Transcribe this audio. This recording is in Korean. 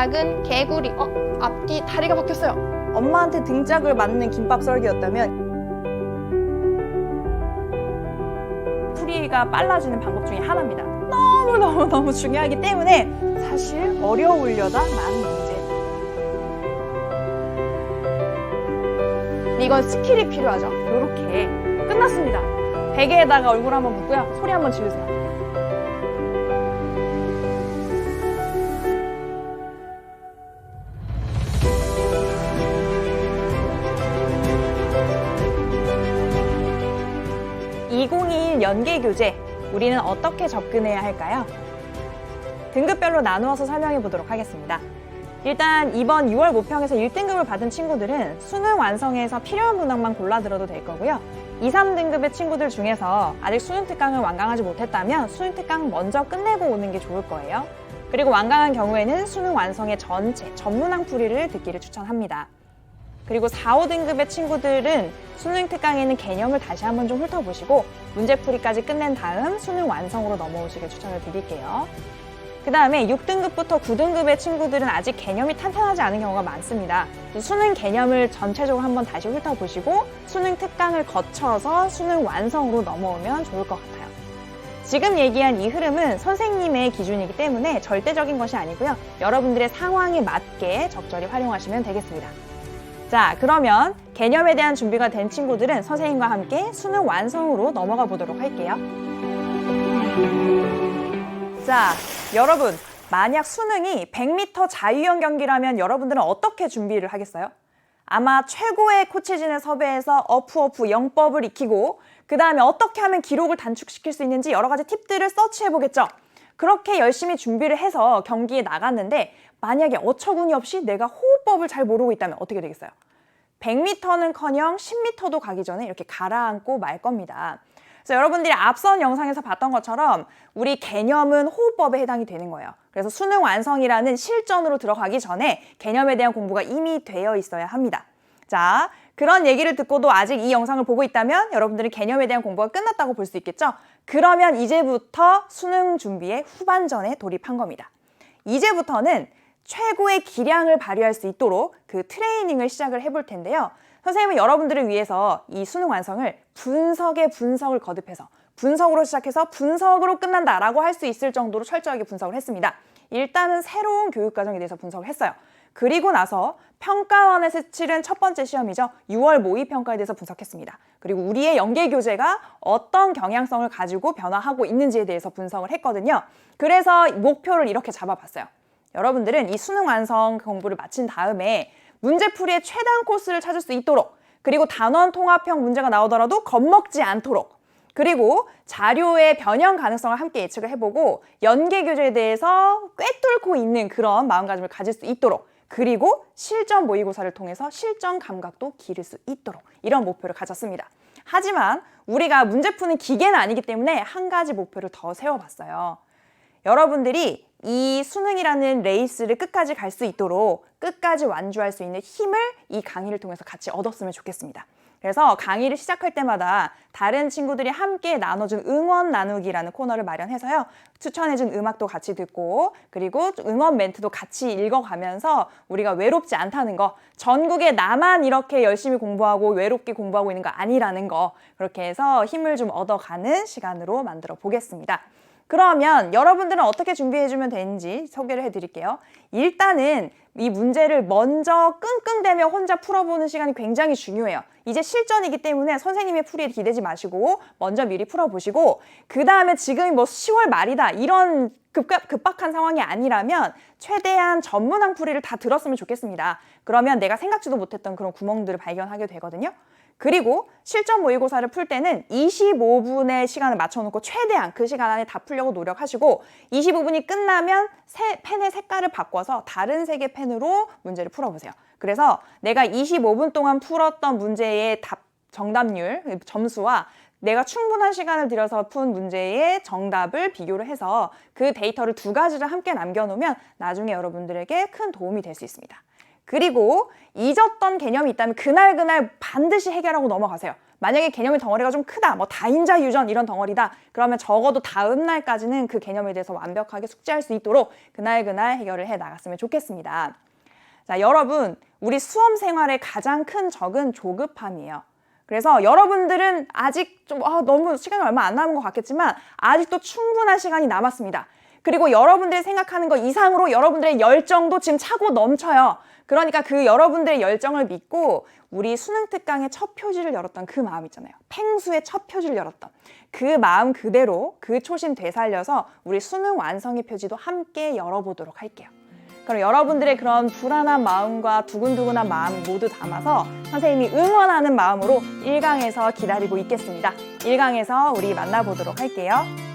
작은 개구리. 앞뒤 다리가 바뀌었어요. 엄마한테 등짝을 맞는 김밥 썰기였다면 풀이가 빨라지는 방법 중에 하나입니다. 너무 중요하기 때문에 사실 어려우려다 많은 문제. 근데 이건 스킬이 필요하죠. 이렇게 끝났습니다. 베개에다가 얼굴 한번 묻고요. 소리 한번 지르세요. (2021) 연계교재, 우리는 어떻게 접근해야 할까요? 등급별로 나누어서 설명해 보도록 하겠습니다. 일단 이번 6월 모평에서 1등급을 받은 친구들은 수능 완성에서 필요한 문항만 골라 들어도 될 거고요. 2, 3등급의 친구들 중에서 아직 수능 특강을 완강하지 못했다면 수능 특강 먼저 끝내고 오는 게 좋을 거예요. 그리고 완강한 경우에는 수능 완성의 전체 전문항 풀이를 듣기를 추천합니다. 그리고 4, 5등급의 친구들은 수능 특강에는 개념을 다시 한번 좀 훑어보시고 문제풀이까지 끝낸 다음 수능 완성으로 넘어오시길 추천을 드릴게요. 그 다음에 6등급부터 9등급의 친구들은 아직 개념이 탄탄하지 않은 경우가 많습니다. 수능 개념을 전체적으로 한번 다시 훑어보시고 수능 특강을 거쳐서 수능 완성으로 넘어오면 좋을 것 같아요. 지금 얘기한 이 흐름은 선생님의 기준이기 때문에 절대적인 것이 아니고요. 여러분들의 상황에 맞게 적절히 활용하시면 되겠습니다. 자, 그러면 개념에 대한 준비가 된 친구들은 선생님과 함께 수능 완성으로 넘어가 보도록 할게요. 자, 여러분, 만약 수능이 100m 자유형 경기라면 여러분들은 어떻게 준비를 하겠어요? 아마 최고의 코치진을 섭외해서 어프 영법을 익히고 그 다음에 어떻게 하면 기록을 단축시킬 수 있는지 여러 가지 팁들을 서치해보겠죠. 그렇게 열심히 준비를 해서 경기에 나갔는데 만약에 어처구니 없이 내가 호흡법을 잘 모르고 있다면 어떻게 되겠어요? 100m는커녕 10m도 가기 전에 이렇게 가라앉고 말 겁니다. 그래서 여러분들이 앞선 영상에서 봤던 것처럼 우리 개념은 호흡법에 해당이 되는 거예요. 그래서 수능 완성이라는 실전으로 들어가기 전에 개념에 대한 공부가 이미 되어 있어야 합니다. 자, 그런 얘기를 듣고도 아직 이 영상을 보고 있다면 여러분들은 개념에 대한 공부가 끝났다고 볼 수 있겠죠? 그러면 이제부터 수능 준비의 후반전에 돌입한 겁니다. 이제부터는 최고의 기량을 발휘할 수 있도록 그 트레이닝을 시작을 해볼 텐데요. 선생님은 여러분들을 위해서 이 수능 완성을 분석에 분석을 거듭해서 분석으로 시작해서 분석으로 끝난다라고 할 수 있을 정도로 철저하게 분석을 했습니다. 일단은 새로운 교육과정에 대해서 분석을 했어요. 그리고 나서 평가원에서 치른 첫 번째 시험이죠. 6월 모의평가에 대해서 분석했습니다. 그리고 우리의 연계교재가 어떤 경향성을 가지고 변화하고 있는지에 대해서 분석을 했거든요. 그래서 목표를 이렇게 잡아봤어요. 여러분들은 이 수능 완성 공부를 마친 다음에 문제풀이의 최단 코스를 찾을 수 있도록, 그리고 단원 통합형 문제가 나오더라도 겁먹지 않도록, 그리고 자료의 변형 가능성을 함께 예측을 해보고 연계교재에 대해서 꿰뚫고 있는 그런 마음가짐을 가질 수 있도록, 그리고 실전 모의고사를 통해서 실전 감각도 기를 수 있도록 이런 목표를 가졌습니다. 하지만 우리가 문제 푸는 기계는 아니기 때문에 한 가지 목표를 더 세워봤어요. 여러분들이 이 수능이라는 레이스를 끝까지 갈 수 있도록 끝까지 완주할 수 있는 힘을 이 강의를 통해서 같이 얻었으면 좋겠습니다. 그래서 강의를 시작할 때마다 다른 친구들이 함께 나눠준 응원 나누기라는 코너를 마련해서요. 추천해준 음악도 같이 듣고 그리고 응원 멘트도 같이 읽어가면서 우리가 외롭지 않다는 거, 전국에 나만 이렇게 열심히 공부하고 외롭게 공부하고 있는 거 아니라는 거, 그렇게 해서 힘을 좀 얻어가는 시간으로 만들어 보겠습니다. 그러면 여러분들은 어떻게 준비해주면 되는지 소개를 해드릴게요. 일단은 이 문제를 먼저 끙끙대며 혼자 풀어보는 시간이 굉장히 중요해요. 이제 실전이기 때문에 선생님의 풀이에 기대지 마시고 먼저 미리 풀어보시고, 그 다음에 지금이 뭐 10월 말이다 이런 급박한 상황이 아니라면 최대한 전문항 풀이를 다 들었으면 좋겠습니다. 그러면 내가 생각지도 못했던 그런 구멍들을 발견하게 되거든요. 그리고 실전 모의고사를 풀 때는 25분의 시간을 맞춰놓고 최대한 그 시간 안에 다 풀려고 노력하시고 25분이 끝나면 펜의 색깔을 바꿔서 다른 색의 펜으로 문제를 풀어보세요. 그래서 내가 25분 동안 풀었던 문제의 정답률, 점수와 내가 충분한 시간을 들여서 푼 문제의 정답을 비교를 해서 그 데이터를 두 가지를 함께 남겨놓으면 나중에 여러분들에게 큰 도움이 될 수 있습니다. 그리고 잊었던 개념이 있다면 그날 반드시 해결하고 넘어가세요. 만약에 개념의 덩어리가 좀 크다, 뭐 다인자 유전 이런 덩어리다, 그러면 적어도 다음 날까지는 그 개념에 대해서 완벽하게 숙지할 수 있도록 그날 해결을 해 나갔으면 좋겠습니다. 자, 여러분, 우리 수험 생활의 가장 큰 적은 조급함이에요. 그래서 여러분들은 아직 좀 너무 시간이 얼마 안 남은 것 같겠지만 아직도 충분한 시간이 남았습니다. 그리고 여러분들이 생각하는 것 이상으로 여러분들의 열정도 지금 차고 넘쳐요. 그러니까 그 여러분들의 열정을 믿고 우리 수능 특강의 첫 표지를 열었던 그 마음 있잖아요. 팽수의 첫 표지를 열었던 그 마음 그대로 그 초심 되살려서 우리 수능 완성의 표지도 함께 열어보도록 할게요. 그럼 여러분들의 그런 불안한 마음과 두근두근한 마음 모두 담아서 선생님이 응원하는 마음으로 1강에서 기다리고 있겠습니다. 1강에서 우리 만나보도록 할게요.